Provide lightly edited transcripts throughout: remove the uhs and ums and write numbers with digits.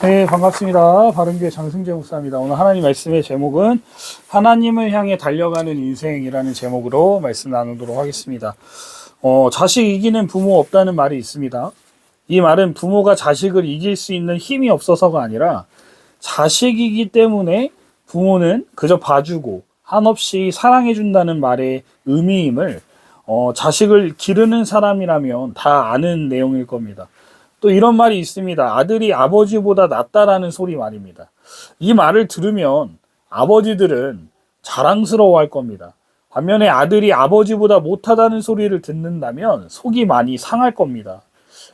네, 반갑습니다. 바른교회 장승재 목사입니다. 오늘 하나님 말씀의 제목은 하나님을 향해 달려가는 인생이라는 제목으로 말씀 나누도록 하겠습니다. 자식 이기는 부모 없다는 말이 있습니다. 이 말은 부모가 자식을 이길 수 있는 힘이 없어서가 아니라 자식이기 때문에 부모는 그저 봐주고 한없이 사랑해준다는 말의 의미임을 자식을 기르는 사람이라면 다 아는 내용일 겁니다. 또 이런 말이 있습니다. 아들이 아버지보다 낫다라는 소리 말입니다. 이 말을 들으면 아버지들은 자랑스러워할 겁니다. 반면에 아들이 아버지보다 못하다는 소리를 듣는다면 속이 많이 상할 겁니다.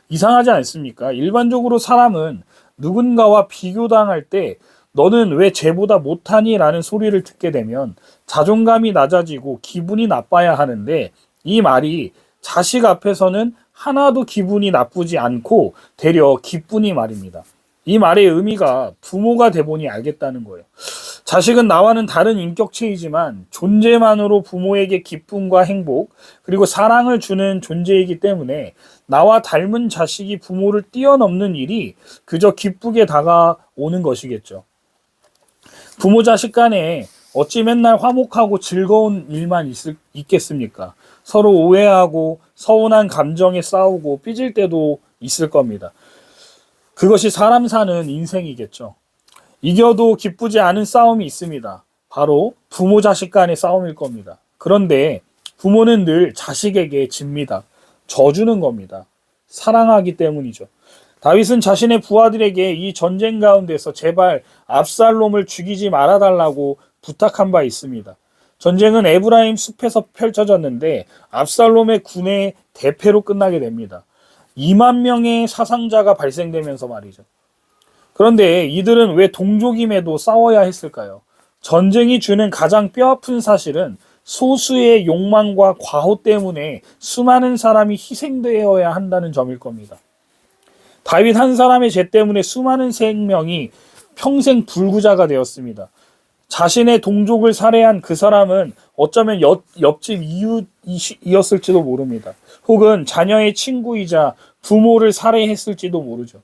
이상하지 않습니까? 일반적으로 사람은 누군가와 비교당할 때 너는 왜 쟤보다 못하니? 라는 소리를 듣게 되면 자존감이 낮아지고 기분이 나빠야 하는데 이 말이 자식 앞에서는 하나도 기분이 나쁘지 않고 되려 기쁘니 말입니다. 이 말의 의미가 부모가 돼보니 알겠다는 거예요. 자식은 나와는 다른 인격체이지만 존재만으로 부모에게 기쁨과 행복 그리고 사랑을 주는 존재이기 때문에 나와 닮은 자식이 부모를 뛰어넘는 일이 그저 기쁘게 다가오는 것이겠죠. 부모 자식 간에 어찌 맨날 화목하고 즐거운 일만 있겠습니까? 서로 오해하고 서운한 감정에 싸우고 삐질 때도 있을 겁니다. 그것이 사람 사는 인생이겠죠. 이겨도 기쁘지 않은 싸움이 있습니다. 바로 부모 자식 간의 싸움일 겁니다. 그런데 부모는 늘 자식에게 집니다. 져주는 겁니다. 사랑하기 때문이죠. 다윗은 자신의 부하들에게 이 전쟁 가운데서 제발 압살롬을 죽이지 말아달라고 부탁한 바 있습니다. 전쟁은 에브라임 숲에서 펼쳐졌는데 압살롬의 군의 대패로 끝나게 됩니다. 2만 명의 사상자가 발생되면서 말이죠. 그런데 이들은 왜 동족임에도 싸워야 했을까요? 전쟁이 주는 가장 뼈아픈 사실은 소수의 욕망과 과호 때문에 수많은 사람이 희생되어야 한다는 점일 겁니다. 다윗 한 사람의 죄 때문에 수많은 생명이 평생 불구자가 되었습니다. 자신의 동족을 살해한 그 사람은 어쩌면 옆집 이웃이었을지도 모릅니다. 혹은 자녀의 친구이자 부모를 살해했을지도 모르죠.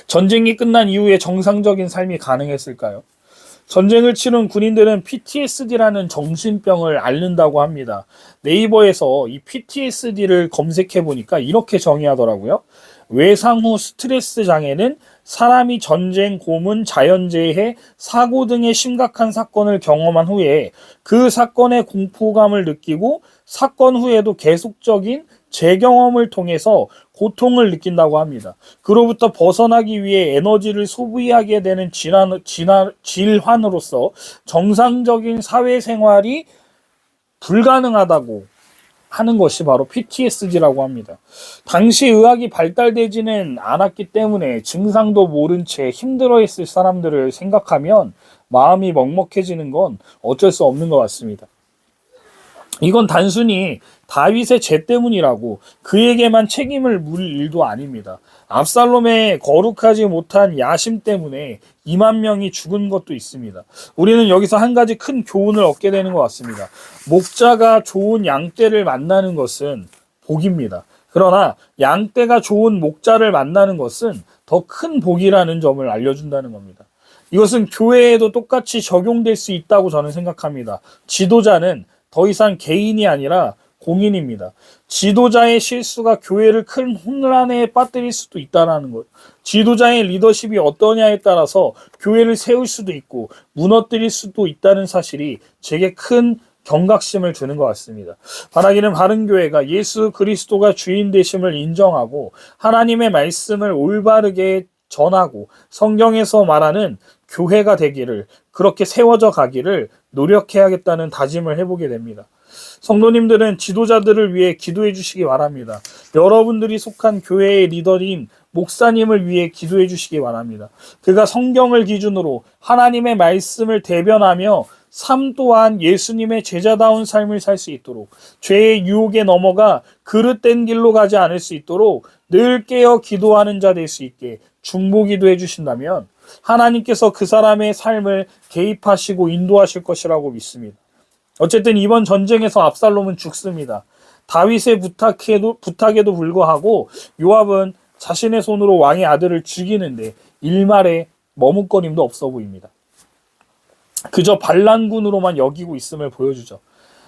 전쟁이 끝난 이후에 정상적인 삶이 가능했을까요? 전쟁을 치른 군인들은 PTSD라는 정신병을 앓는다고 합니다. 네이버에서 이 PTSD를 검색해 보니까 이렇게 정의하더라고요. 외상 후 스트레스 장애는 사람이 전쟁, 고문, 자연재해, 사고 등의 심각한 사건을 경험한 후에 그 사건의 공포감을 느끼고 사건 후에도 계속적인 재경험을 통해서 고통을 느낀다고 합니다. 그로부터 벗어나기 위해 에너지를 소비하게 되는 질환으로서 정상적인 사회생활이 불가능하다고 하는 것이 바로 PTSD라고 합니다. 당시 의학이 발달되지는 않았기 때문에 증상도 모른 채 힘들어했을 사람들을 생각하면 마음이 먹먹해지는 건 어쩔 수 없는 것 같습니다. 이건 단순히 다윗의 죄 때문이라고 그에게만 책임을 물 일도 아닙니다. 압살롬의 거룩하지 못한 야심 때문에 2만 명이 죽은 것도 있습니다. 우리는 여기서 한 가지 큰 교훈을 얻게 되는 것 같습니다. 목자가 좋은 양떼를 만나는 것은 복입니다. 그러나 양떼가 좋은 목자를 만나는 것은 더 큰 복이라는 점을 알려준다는 겁니다. 이것은 교회에도 똑같이 적용될 수 있다고 저는 생각합니다. 지도자는 더 이상 개인이 아니라 공인입니다. 지도자의 실수가 교회를 큰 혼란에 빠뜨릴 수도 있다는 것. 지도자의 리더십이 어떠냐에 따라서 교회를 세울 수도 있고 무너뜨릴 수도 있다는 사실이 제게 큰 경각심을 주는 것 같습니다. 바라기는 바른교회가 예수 그리스도가 주인 되심을 인정하고 하나님의 말씀을 올바르게 전하고 성경에서 말하는 교회가 되기를, 그렇게 세워져 가기를 노력해야겠다는 다짐을 해보게 됩니다. 성도님들은 지도자들을 위해 기도해 주시기 바랍니다. 여러분들이 속한 교회의 리더인 목사님을 위해 기도해 주시기 바랍니다. 그가 성경을 기준으로 하나님의 말씀을 대변하며 삶 또한 예수님의 제자다운 삶을 살 수 있도록, 죄의 유혹에 넘어가 그릇된 길로 가지 않을 수 있도록 늘 깨어 기도하는 자 될 수 있게 중보기도 해주신다면 하나님께서 그 사람의 삶을 개입하시고 인도하실 것이라고 믿습니다. 어쨌든 이번 전쟁에서 압살롬은 죽습니다. 다윗의 부탁에도 불구하고 요압은 자신의 손으로 왕의 아들을 죽이는데 일말의 머뭇거림도 없어 보입니다. 그저 반란군으로만 여기고 있음을 보여주죠.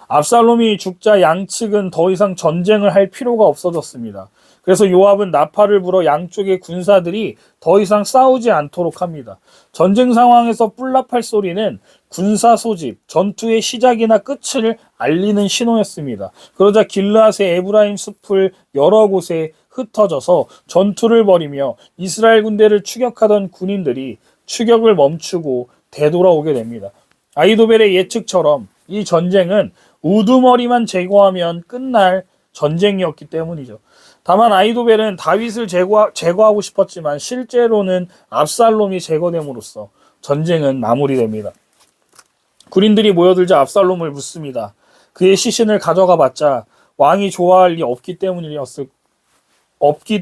압살롬이 죽자 양측은 더 이상 전쟁을 할 필요가 없어졌습니다. 그래서 요압은 나팔을 불어 양쪽의 군사들이 더 이상 싸우지 않도록 합니다. 전쟁 상황에서 뿔나팔 소리는 군사 소집, 전투의 시작이나 끝을 알리는 신호였습니다. 그러자 길르앗의 에브라임 숲을 여러 곳에 흩어져서 전투를 벌이며 이스라엘 군대를 추격하던 군인들이 추격을 멈추고 되돌아오게 됩니다. 아히도벨의 예측처럼 이 전쟁은 우두머리만 제거하면 끝날 전쟁이었기 때문이죠. 다만 아히도벨은 다윗을 제거하고 싶었지만 실제로는 압살롬이 제거됨으로써 전쟁은 마무리됩니다. 군인들이 모여들자 압살롬을 묻습니다. 그의 시신을 가져가 봤자 왕이 좋아할 리 없기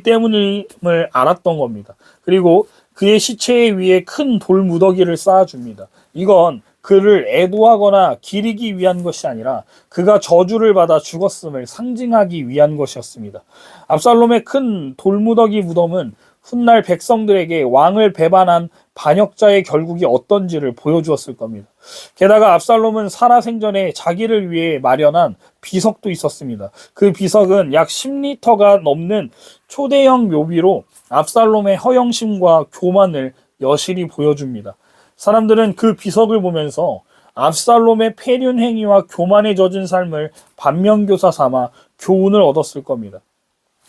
때문임을 알았던 겁니다. 그리고 그의 시체 위에 큰 돌무더기를 쌓아줍니다. 이건 그를 애도하거나 기리기 위한 것이 아니라 그가 저주를 받아 죽었음을 상징하기 위한 것이었습니다. 압살롬의 큰 돌무더기 무덤은 훗날 백성들에게 왕을 배반한 반역자의 결국이 어떤지를 보여주었을 겁니다. 게다가 압살롬은 살아생전에 자기를 위해 마련한 비석도 있었습니다. 그 비석은 약 10리터가 넘는 초대형 묘비로 압살롬의 허영심과 교만을 여실히 보여줍니다. 사람들은 그 비석을 보면서 압살롬의 폐륜 행위와 교만에 젖은 삶을 반면교사 삼아 교훈을 얻었을 겁니다.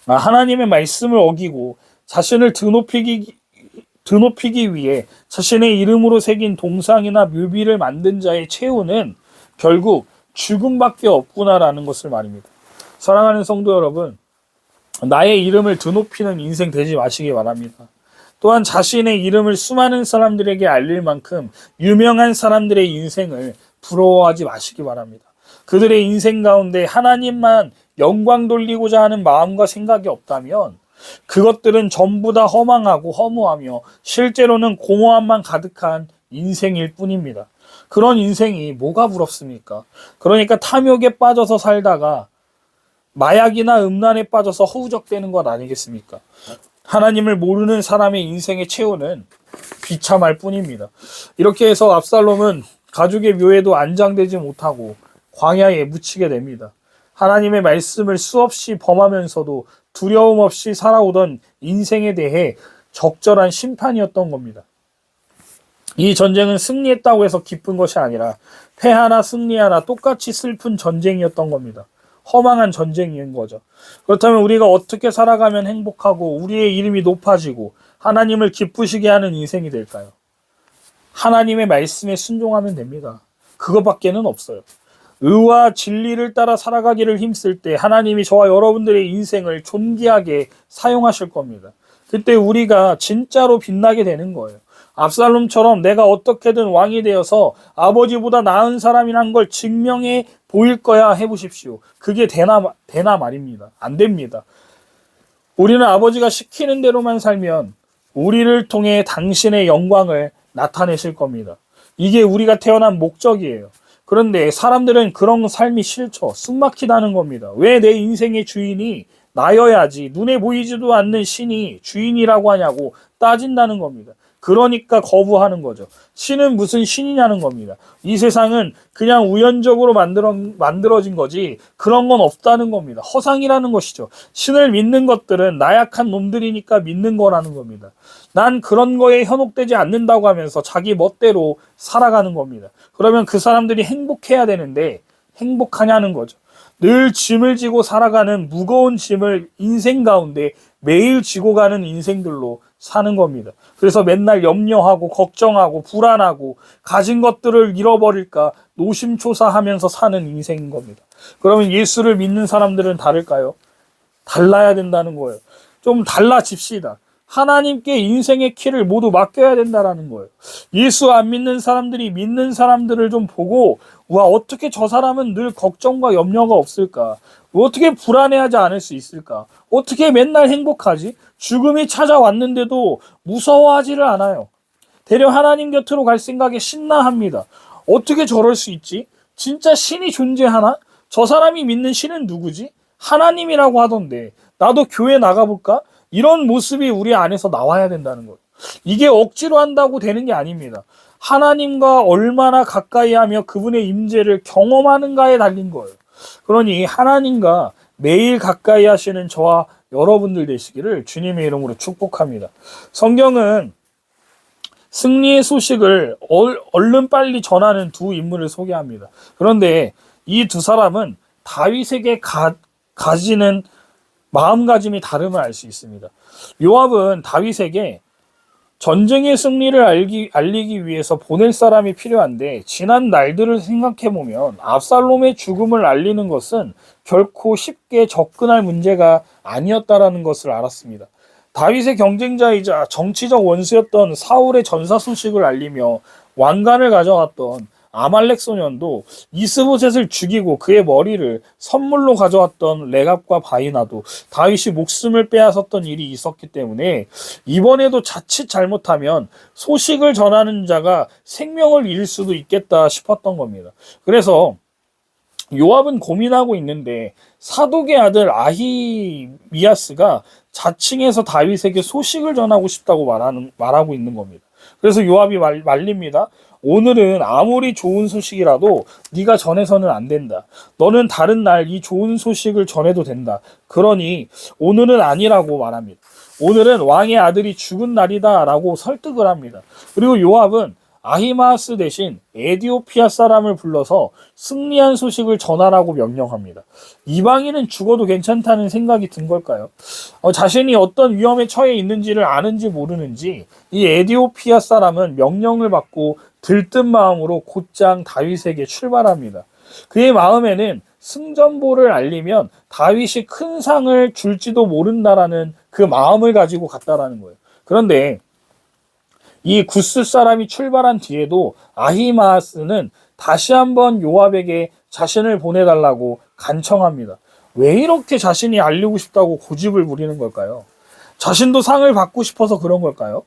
하나님의 말씀을 어기고 자신을 드높이기 위해 자신의 이름으로 새긴 동상이나 묘비를 만든 자의 최후는 결국 죽음밖에 없구나라는 것을 말입니다. 사랑하는 성도 여러분, 나의 이름을 드높이는 인생 되지 마시기 바랍니다. 또한 자신의 이름을 수많은 사람들에게 알릴 만큼 유명한 사람들의 인생을 부러워하지 마시기 바랍니다. 그들의 인생 가운데 하나님만 영광 돌리고자 하는 마음과 생각이 없다면 그것들은 전부 다 허망하고 허무하며 실제로는 공허함만 가득한 인생일 뿐입니다. 그런 인생이 뭐가 부럽습니까? 그러니까 탐욕에 빠져서 살다가 마약이나 음란에 빠져서 허우적대는 것 아니겠습니까? 하나님을 모르는 사람의 인생의 최후는 비참할 뿐입니다. 이렇게 해서 압살롬은 가족의 묘에도 안장되지 못하고 광야에 묻히게 됩니다. 하나님의 말씀을 수없이 범하면서도 두려움 없이 살아오던 인생에 대해 적절한 심판이었던 겁니다. 이 전쟁은 승리했다고 해서 기쁜 것이 아니라 패하나 승리하나 똑같이 슬픈 전쟁이었던 겁니다. 허망한 전쟁인 거죠. 그렇다면 우리가 어떻게 살아가면 행복하고 우리의 이름이 높아지고 하나님을 기쁘시게 하는 인생이 될까요? 하나님의 말씀에 순종하면 됩니다. 그것밖에는 없어요. 의와 진리를 따라 살아가기를 힘쓸 때 하나님이 저와 여러분들의 인생을 존귀하게 사용하실 겁니다. 그때 우리가 진짜로 빛나게 되는 거예요. 압살롬처럼 내가 어떻게든 왕이 되어서 아버지보다 나은 사람이란 걸 증명해 보일 거야 해보십시오. 그게 되나 말입니다. 안 됩니다. 우리는 아버지가 시키는 대로만 살면 우리를 통해 당신의 영광을 나타내실 겁니다. 이게 우리가 태어난 목적이에요. 그런데 사람들은 그런 삶이 싫죠. 숨막히다는 겁니다. 왜 내 인생의 주인이 나여야지 눈에 보이지도 않는 신이 주인이라고 하냐고 따진다는 겁니다. 그러니까 거부하는 거죠. 신은 무슨 신이냐는 겁니다. 이 세상은 그냥 우연적으로 만들어진 거지 그런 건 없다는 겁니다. 허상이라는 것이죠. 신을 믿는 것들은 나약한 놈들이니까 믿는 거라는 겁니다. 난 그런 거에 현혹되지 않는다고 하면서 자기 멋대로 살아가는 겁니다. 그러면 그 사람들이 행복해야 되는데 행복하냐는 거죠. 늘 짐을 지고 살아가는 무거운 짐을 인생 가운데 매일 지고 가는 인생들로 사는 겁니다. 그래서 맨날 염려하고 걱정하고 불안하고 가진 것들을 잃어버릴까 노심초사하면서 사는 인생인 겁니다. 그러면 예수를 믿는 사람들은 다를까요? 달라야 된다는 거예요. 좀 달라집시다. 하나님께 인생의 키를 모두 맡겨야 된다라는 거예요. 예수 안 믿는 사람들이 믿는 사람들을 좀 보고 와 어떻게 저 사람은 늘 걱정과 염려가 없을까? 어떻게 불안해하지 않을 수 있을까? 어떻게 맨날 행복하지? 죽음이 찾아왔는데도 무서워하지를 않아요. 되려 하나님 곁으로 갈 생각에 신나합니다. 어떻게 저럴 수 있지? 진짜 신이 존재하나? 저 사람이 믿는 신은 누구지? 하나님이라고 하던데 나도 교회 나가볼까? 이런 모습이 우리 안에서 나와야 된다는 거예요. 이게 억지로 한다고 되는 게 아닙니다. 하나님과 얼마나 가까이 하며 그분의 임재를 경험하는가에 달린 거예요. 그러니 하나님과 매일 가까이 하시는 저와 여러분들 되시기를 주님의 이름으로 축복합니다. 성경은 승리의 소식을 얼른 빨리 전하는 두 인물을 소개합니다. 그런데 이 두 사람은 다윗에게 가지는 마음가짐이 다름을 알 수 있습니다. 요압은 다윗에게 전쟁의 승리를 알리기 위해서 보낼 사람이 필요한데 지난 날들을 생각해보면 압살롬의 죽음을 알리는 것은 결코 쉽게 접근할 문제가 아니었다라는 것을 알았습니다. 다윗의 경쟁자이자 정치적 원수였던 사울의 전사 소식을 알리며 왕관을 가져왔던 아말렉 소년도 이스보셋을 죽이고 그의 머리를 선물로 가져왔던 레갑과 바이나도 다윗이 목숨을 빼앗았던 일이 있었기 때문에 이번에도 자칫 잘못하면 소식을 전하는 자가 생명을 잃을 수도 있겠다 싶었던 겁니다. 그래서 요압은 고민하고 있는데 사독의 아들 아히미아스가 자칭해서 다윗에게 소식을 전하고 싶다고 말하고 있는 겁니다. 그래서 요압이 말립니다. 오늘은 아무리 좋은 소식이라도 네가 전해서는 안 된다. 너는 다른 날 이 좋은 소식을 전해도 된다. 그러니 오늘은 아니라고 말합니다. 오늘은 왕의 아들이 죽은 날이다 라고 설득을 합니다. 그리고 요압은 아히마아스 대신 에디오피아 사람을 불러서 승리한 소식을 전하라고 명령합니다. 이방인은 죽어도 괜찮다는 생각이 든 걸까요? 자신이 어떤 위험에 처해 있는지를 아는지 모르는지 이 에디오피아 사람은 명령을 받고 들뜬 마음으로 곧장 다윗에게 출발합니다. 그의 마음에는 승전보를 알리면 다윗이 큰 상을 줄지도 모른다라는 그 마음을 가지고 갔다라는 거예요. 그런데 이 구스 사람이 출발한 뒤에도 아히마아스는 다시 한번 요압에게 자신을 보내달라고 간청합니다. 왜 이렇게 자신이 알리고 싶다고 고집을 부리는 걸까요? 자신도 상을 받고 싶어서 그런 걸까요?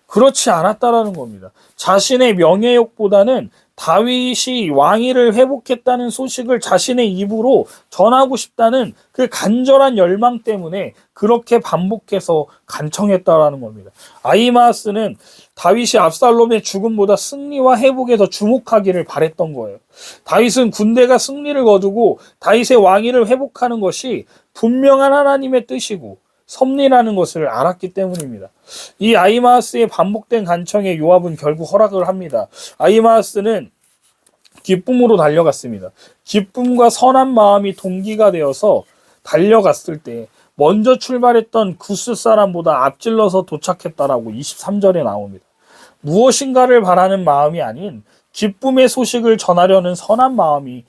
그렇지 않았다라는 겁니다. 자신의 명예욕보다는 다윗이 왕위를 회복했다는 소식을 자신의 입으로 전하고 싶다는 그 간절한 열망 때문에 그렇게 반복해서 간청했다라는 겁니다. 아히마아스는 다윗이 압살롬의 죽음보다 승리와 회복에 더 주목하기를 바랬던 거예요. 다윗은 군대가 승리를 거두고 다윗의 왕위를 회복하는 것이 분명한 하나님의 뜻이고 섭리라는 것을 알았기 때문입니다. 이 아히마아스의 반복된 간청에 요압은 결국 허락을 합니다. 아히마아스는 기쁨으로 달려갔습니다. 기쁨과 선한 마음이 동기가 되어서 달려갔을 때 먼저 출발했던 구스 사람보다 앞질러서 도착했다라고 23절에 나옵니다. 무엇인가를 바라는 마음이 아닌 기쁨의 소식을 전하려는 선한 마음이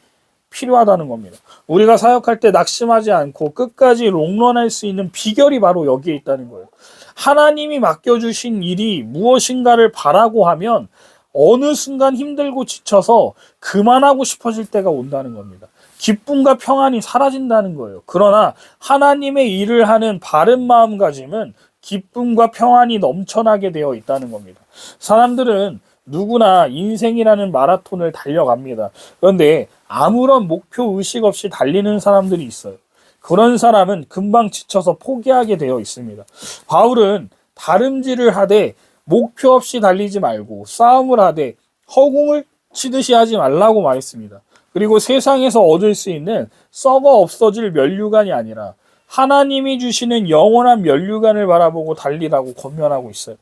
필요하다는 겁니다. 우리가 사역할 때 낙심하지 않고 끝까지 롱런할 수 있는 비결이 바로 여기에 있다는 거예요. 하나님이 맡겨주신 일이 무엇인가를 바라고 하면 어느 순간 힘들고 지쳐서 그만하고 싶어질 때가 온다는 겁니다. 기쁨과 평안이 사라진다는 거예요. 그러나 하나님의 일을 하는 바른 마음가짐은 기쁨과 평안이 넘쳐나게 되어 있다는 겁니다. 사람들은 누구나 인생이라는 마라톤을 달려갑니다. 그런데 아무런 목표 의식 없이 달리는 사람들이 있어요. 그런 사람은 금방 지쳐서 포기하게 되어 있습니다. 바울은 다름질을 하되 목표 없이 달리지 말고 싸움을 하되 허공을 치듯이 하지 말라고 말했습니다. 그리고 세상에서 얻을 수 있는 썩어 없어질 면류관이 아니라 하나님이 주시는 영원한 면류관을 바라보고 달리라고 권면하고 있어요.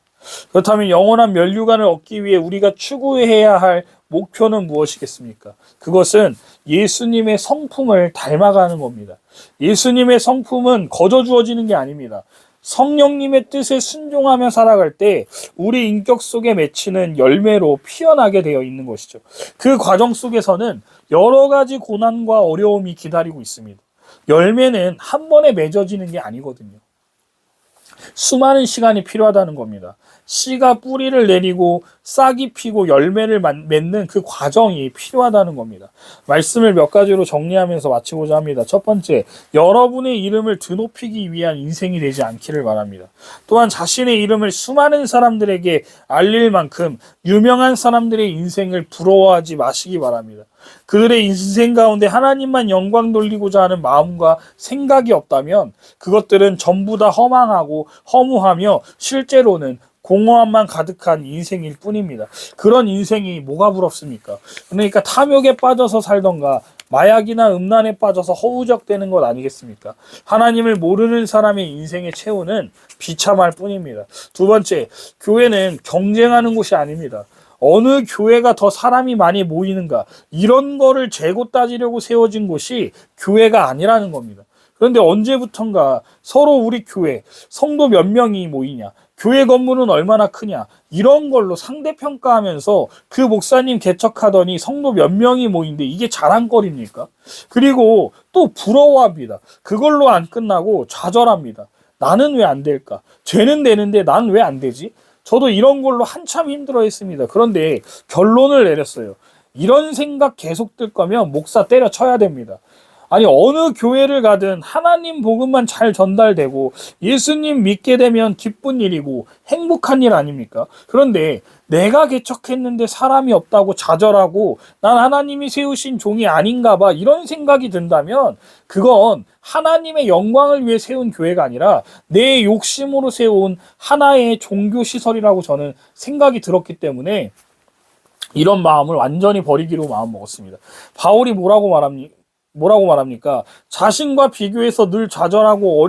그렇다면 영원한 면류관을 얻기 위해 우리가 추구해야 할 목표는 무엇이겠습니까? 그것은 예수님의 성품을 닮아가는 겁니다. 예수님의 성품은 거저 주어지는 게 아닙니다. 성령님의 뜻에 순종하며 살아갈 때 우리 인격 속에 맺히는 열매로 피어나게 되어 있는 것이죠. 그 과정 속에서는 여러 가지 고난과 어려움이 기다리고 있습니다. 열매는 한 번에 맺어지는 게 아니거든요. 수많은 시간이 필요하다는 겁니다. 씨가 뿌리를 내리고 싹이 피고 열매를 맺는 그 과정이 필요하다는 겁니다. 말씀을 몇 가지로 정리하면서 마치고자 합니다. 첫 번째, 여러분의 이름을 드높이기 위한 인생이 되지 않기를 바랍니다. 또한 자신의 이름을 수많은 사람들에게 알릴 만큼 유명한 사람들의 인생을 부러워하지 마시기 바랍니다. 그들의 인생 가운데 하나님만 영광 돌리고자 하는 마음과 생각이 없다면 그것들은 전부 다 허망하고 허무하며 실제로는 공허함만 가득한 인생일 뿐입니다. 그런 인생이 뭐가 부럽습니까? 그러니까 탐욕에 빠져서 살던가 마약이나 음란에 빠져서 허우적대는 것 아니겠습니까? 하나님을 모르는 사람의 인생의 최후는 비참할 뿐입니다. 두 번째, 교회는 경쟁하는 곳이 아닙니다. 어느 교회가 더 사람이 많이 모이는가, 이런 거를 재고 따지려고 세워진 곳이 교회가 아니라는 겁니다. 그런데 언제부턴가 서로 우리 교회 성도 몇 명이 모이냐, 교회 건물은 얼마나 크냐, 이런 걸로 상대평가하면서 그 목사님 개척하더니 성도 몇 명이 모인데 이게 자랑거리입니까? 그리고 또 부러워합니다. 그걸로 안 끝나고 좌절합니다. 나는 왜 안 될까? 쟤는 되는데 난 왜 안 되지? 저도 이런 걸로 한참 힘들어했습니다. 그런데 결론을 내렸어요. 이런 생각 계속 들 거면 목사 때려쳐야 됩니다. 아니, 어느 교회를 가든 하나님 복음만 잘 전달되고 예수님 믿게 되면 기쁜 일이고 행복한 일 아닙니까? 그런데 내가 개척했는데 사람이 없다고 좌절하고 난 하나님이 세우신 종이 아닌가 봐, 이런 생각이 든다면 그건 하나님의 영광을 위해 세운 교회가 아니라 내 욕심으로 세운 하나의 종교시설이라고 저는 생각이 들었기 때문에 이런 마음을 완전히 버리기로 마음먹었습니다. 바울이 뭐라고 말합니까? 자신과 비교해서 늘 좌절하고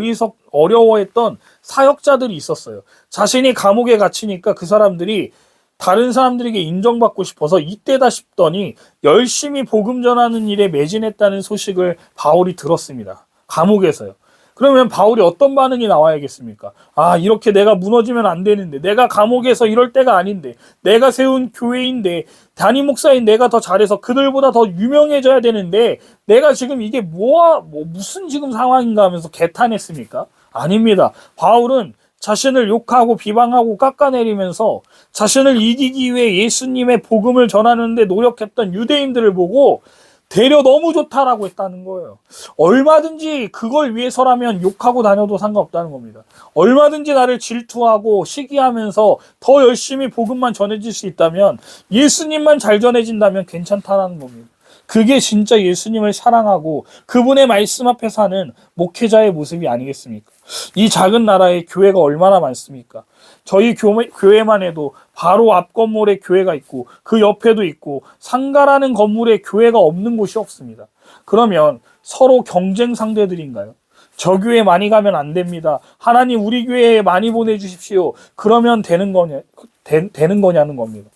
어려워했던 사역자들이 있었어요. 자신이 감옥에 갇히니까 그 사람들이 다른 사람들에게 인정받고 싶어서 이때다 싶더니 열심히 복음 전하는 일에 매진했다는 소식을 바울이 들었습니다. 감옥에서요. 그러면 바울이 어떤 반응이 나와야겠습니까? 아, 이렇게 내가 무너지면 안 되는데, 내가 감옥에서 이럴 때가 아닌데, 내가 세운 교회인데, 담임 목사인 내가 더 잘해서 그들보다 더 유명해져야 되는데, 내가 지금 이게 무슨 지금 상황인가 하면서 개탄했습니까? 아닙니다. 바울은 자신을 욕하고 비방하고 깎아내리면서 자신을 이기기 위해 예수님의 복음을 전하는데 노력했던 유대인들을 보고 되려 너무 좋다라고 했다는 거예요. 얼마든지 그걸 위해서라면 욕하고 다녀도 상관없다는 겁니다. 얼마든지 나를 질투하고 시기하면서 더 열심히 복음만 전해질 수 있다면, 예수님만 잘 전해진다면 괜찮다라는 겁니다. 그게 진짜 예수님을 사랑하고 그분의 말씀 앞에 사는 목회자의 모습이 아니겠습니까? 이 작은 나라에 교회가 얼마나 많습니까? 저희 교회만 해도 바로 앞 건물에 교회가 있고 그 옆에도 있고 상가라는 건물에 교회가 없는 곳이 없습니다. 그러면 서로 경쟁 상대들인가요? 저 교회 많이 가면 안 됩니다. 하나님 우리 교회에 많이 보내주십시오. 그러면 되는 거냐는 겁니다.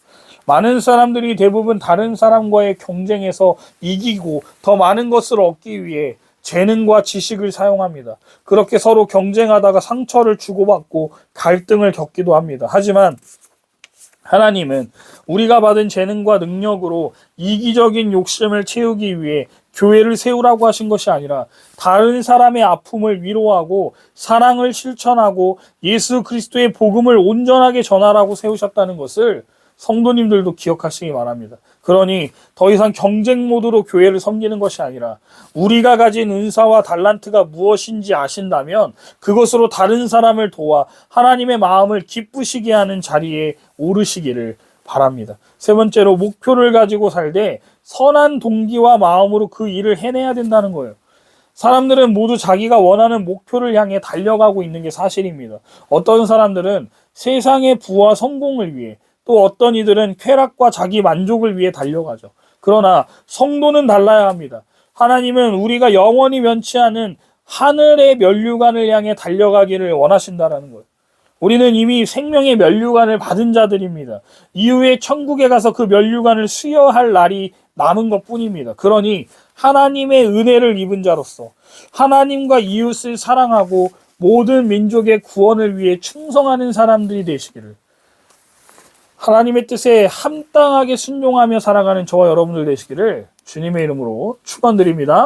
많은 사람들이 대부분 다른 사람과의 경쟁에서 이기고 더 많은 것을 얻기 위해 재능과 지식을 사용합니다. 그렇게 서로 경쟁하다가 상처를 주고받고 갈등을 겪기도 합니다. 하지만 하나님은 우리가 받은 재능과 능력으로 이기적인 욕심을 채우기 위해 교회를 세우라고 하신 것이 아니라 다른 사람의 아픔을 위로하고 사랑을 실천하고 예수 그리스도의 복음을 온전하게 전하라고 세우셨다는 것을 성도님들도 기억하시기 바랍니다. 그러니 더 이상 경쟁 모드로 교회를 섬기는 것이 아니라 우리가 가진 은사와 달란트가 무엇인지 아신다면 그것으로 다른 사람을 도와 하나님의 마음을 기쁘시게 하는 자리에 오르시기를 바랍니다. 세 번째로, 목표를 가지고 살되 선한 동기와 마음으로 그 일을 해내야 된다는 거예요. 사람들은 모두 자기가 원하는 목표를 향해 달려가고 있는 게 사실입니다. 어떤 사람들은 세상의 부와 성공을 위해, 또 어떤 이들은 쾌락과 자기 만족을 위해 달려가죠. 그러나 성도는 달라야 합니다. 하나님은 우리가 영원히 면치 않은 하늘의 면류관을 향해 달려가기를 원하신다라는 거예요. 우리는 이미 생명의 면류관을 받은 자들입니다. 이후에 천국에 가서 그 면류관을 수여할 날이 남은 것뿐입니다. 그러니 하나님의 은혜를 입은 자로서 하나님과 이웃을 사랑하고 모든 민족의 구원을 위해 충성하는 사람들이 되시기를, 하나님의 뜻에 합당하게 순종하며 살아가는 저와 여러분들 되시기를 주님의 이름으로 축원드립니다.